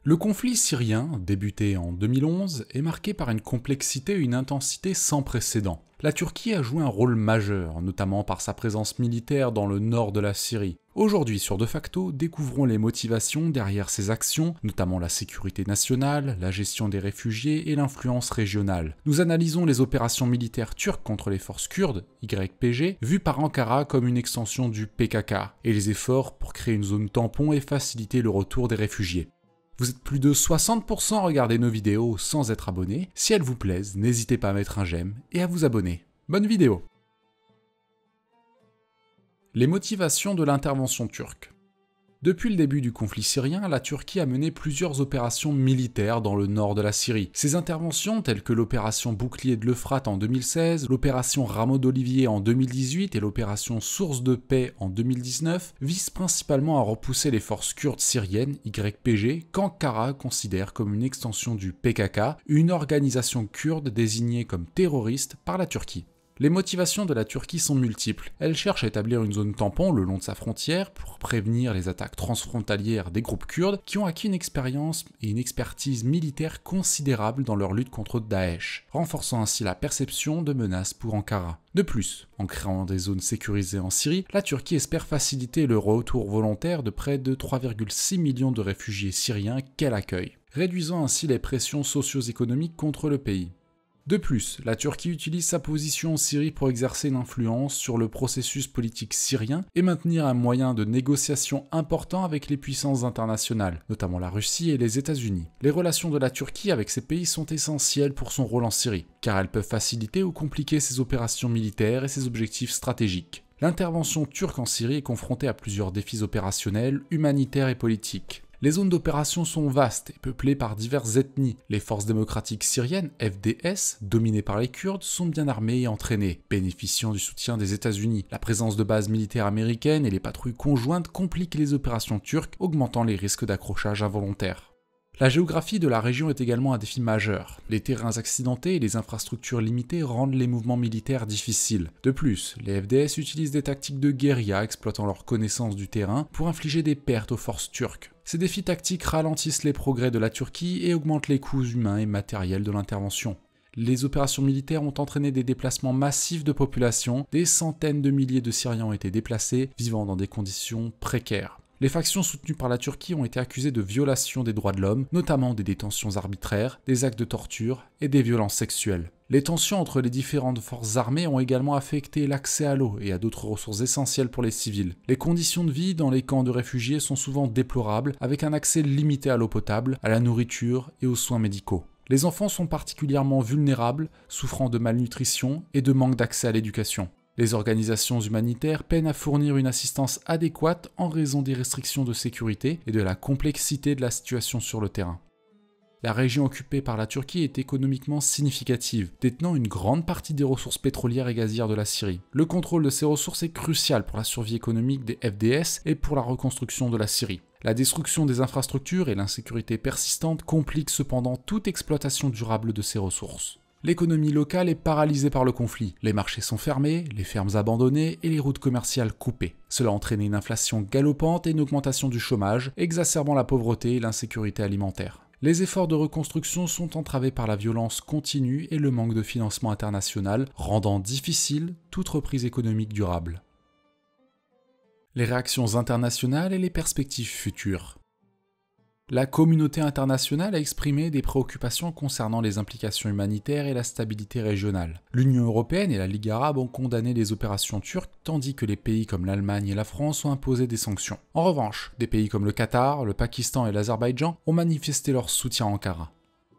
Le conflit syrien, débuté en 2011, est marqué par une complexité et une intensité sans précédent. La Turquie a joué un rôle majeur, notamment par sa présence militaire dans le nord de la Syrie. Aujourd'hui, sur De facto, découvrons les motivations derrière ces actions, notamment la sécurité nationale, la gestion des réfugiés et l'influence régionale. Nous analysons les opérations militaires turques contre les forces kurdes, YPG, vues par Ankara comme une extension du PKK, et les efforts pour créer une zone tampon et faciliter le retour des réfugiés. Vous êtes plus de 60% à regarder nos vidéos sans être abonné. Si elles vous plaisent, n'hésitez pas à mettre un j'aime et à vous abonner. Bonne vidéo! Les motivations de l'intervention turque. Depuis le début du conflit syrien, la Turquie a mené plusieurs opérations militaires dans le nord de la Syrie. Ces interventions, telles que l'opération Bouclier de l'Euphrate en 2016, l'opération Rameau d'Olivier en 2018 et l'opération Source de paix en 2019, visent principalement à repousser les forces kurdes syriennes, YPG, qu'Ankara considère comme une extension du PKK, une organisation kurde désignée comme terroriste par la Turquie. Les motivations de la Turquie sont multiples. Elle cherche à établir une zone tampon le long de sa frontière pour prévenir les attaques transfrontalières des groupes kurdes qui ont acquis une expérience et une expertise militaire considérables dans leur lutte contre Daesh, renforçant ainsi la perception de menace pour Ankara. De plus, en créant des zones sécurisées en Syrie, la Turquie espère faciliter le retour volontaire de près de 3,6 millions de réfugiés syriens qu'elle accueille, réduisant ainsi les pressions socio-économiques contre le pays. De plus, la Turquie utilise sa position en Syrie pour exercer une influence sur le processus politique syrien et maintenir un moyen de négociation important avec les puissances internationales, notamment la Russie et les États-Unis. Les relations de la Turquie avec ces pays sont essentielles pour son rôle en Syrie, car elles peuvent faciliter ou compliquer ses opérations militaires et ses objectifs stratégiques. L'intervention turque en Syrie est confrontée à plusieurs défis opérationnels, humanitaires et politiques. Les zones d'opération sont vastes et peuplées par diverses ethnies. Les forces démocratiques syriennes, FDS, dominées par les Kurdes, sont bien armées et entraînées, bénéficiant du soutien des États-Unis. La présence de bases militaires américaines et les patrouilles conjointes compliquent les opérations turques, augmentant les risques d'accrochage involontaire. La géographie de la région est également un défi majeur. Les terrains accidentés et les infrastructures limitées rendent les mouvements militaires difficiles. De plus, les FDS utilisent des tactiques de guérilla exploitant leur connaissance du terrain pour infliger des pertes aux forces turques. Ces défis tactiques ralentissent les progrès de la Turquie et augmentent les coûts humains et matériels de l'intervention. Les opérations militaires ont entraîné des déplacements massifs de population, des centaines de milliers de Syriens ont été déplacés, vivant dans des conditions précaires. Les factions soutenues par la Turquie ont été accusées de violations des droits de l'homme, notamment des détentions arbitraires, des actes de torture et des violences sexuelles. Les tensions entre les différentes forces armées ont également affecté l'accès à l'eau et à d'autres ressources essentielles pour les civils. Les conditions de vie dans les camps de réfugiés sont souvent déplorables, avec un accès limité à l'eau potable, à la nourriture et aux soins médicaux. Les enfants sont particulièrement vulnérables, souffrant de malnutrition et de manque d'accès à l'éducation. Les organisations humanitaires peinent à fournir une assistance adéquate en raison des restrictions de sécurité et de la complexité de la situation sur le terrain. La région occupée par la Turquie est économiquement significative, détenant une grande partie des ressources pétrolières et gazières de la Syrie. Le contrôle de ces ressources est crucial pour la survie économique des FDS et pour la reconstruction de la Syrie. La destruction des infrastructures et l'insécurité persistante compliquent cependant toute exploitation durable de ces ressources. L'économie locale est paralysée par le conflit. Les marchés sont fermés, les fermes abandonnées et les routes commerciales coupées. Cela a entraîné une inflation galopante et une augmentation du chômage, exacerbant la pauvreté et l'insécurité alimentaire. Les efforts de reconstruction sont entravés par la violence continue et le manque de financement international, rendant difficile toute reprise économique durable. Les réactions internationales et les perspectives futures. La communauté internationale a exprimé des préoccupations concernant les implications humanitaires et la stabilité régionale. L'Union européenne et la Ligue arabe ont condamné les opérations turques, tandis que les pays comme l'Allemagne et la France ont imposé des sanctions. En revanche, des pays comme le Qatar, le Pakistan et l'Azerbaïdjan ont manifesté leur soutien à Ankara.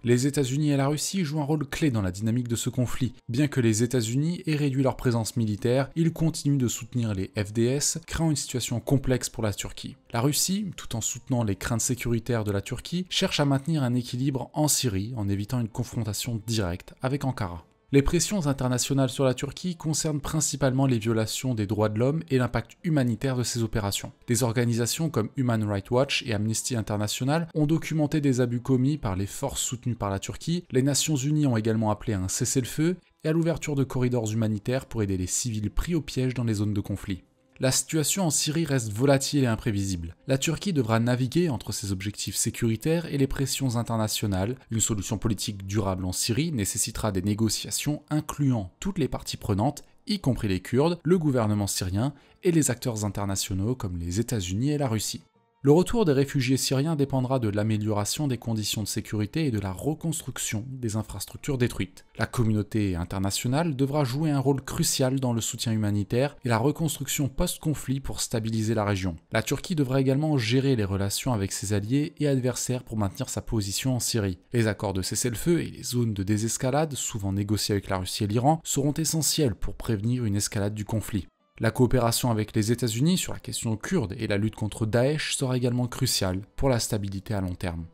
Les États-Unis et la Russie jouent un rôle clé dans la dynamique de ce conflit. Bien que les États-Unis aient réduit leur présence militaire, ils continuent de soutenir les FDS, créant une situation complexe pour la Turquie. La Russie, tout en soutenant les craintes sécuritaires de la Turquie, cherche à maintenir un équilibre en Syrie en évitant une confrontation directe avec Ankara. Les pressions internationales sur la Turquie concernent principalement les violations des droits de l'homme et l'impact humanitaire de ces opérations. Des organisations comme Human Rights Watch et Amnesty International ont documenté des abus commis par les forces soutenues par la Turquie. Les Nations Unies ont également appelé à un cessez-le-feu et à l'ouverture de corridors humanitaires pour aider les civils pris au piège dans les zones de conflit. La situation en Syrie reste volatile et imprévisible. La Turquie devra naviguer entre ses objectifs sécuritaires et les pressions internationales. Une solution politique durable en Syrie nécessitera des négociations incluant toutes les parties prenantes, y compris les Kurdes, le gouvernement syrien et les acteurs internationaux comme les États-Unis et la Russie. Le retour des réfugiés syriens dépendra de l'amélioration des conditions de sécurité et de la reconstruction des infrastructures détruites. La communauté internationale devra jouer un rôle crucial dans le soutien humanitaire et la reconstruction post-conflit pour stabiliser la région. La Turquie devra également gérer les relations avec ses alliés et adversaires pour maintenir sa position en Syrie. Les accords de cessez-le-feu et les zones de désescalade, souvent négociés avec la Russie et l'Iran, seront essentiels pour prévenir une escalade du conflit. La coopération avec les États-Unis sur la question kurde et la lutte contre Daesh sera également cruciale pour la stabilité à long terme.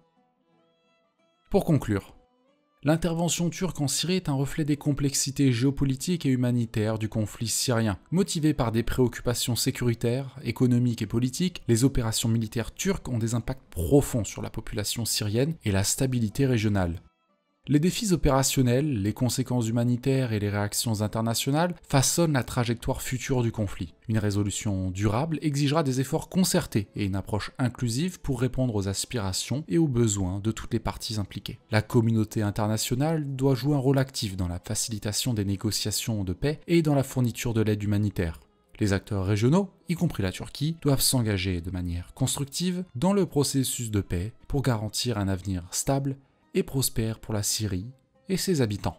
Pour conclure, l'intervention turque en Syrie est un reflet des complexités géopolitiques et humanitaires du conflit syrien. Motivées par des préoccupations sécuritaires, économiques et politiques, les opérations militaires turques ont des impacts profonds sur la population syrienne et la stabilité régionale. Les défis opérationnels, les conséquences humanitaires et les réactions internationales façonnent la trajectoire future du conflit. Une résolution durable exigera des efforts concertés et une approche inclusive pour répondre aux aspirations et aux besoins de toutes les parties impliquées. La communauté internationale doit jouer un rôle actif dans la facilitation des négociations de paix et dans la fourniture de l'aide humanitaire. Les acteurs régionaux, y compris la Turquie, doivent s'engager de manière constructive dans le processus de paix pour garantir un avenir stable et prospère pour la Syrie et ses habitants.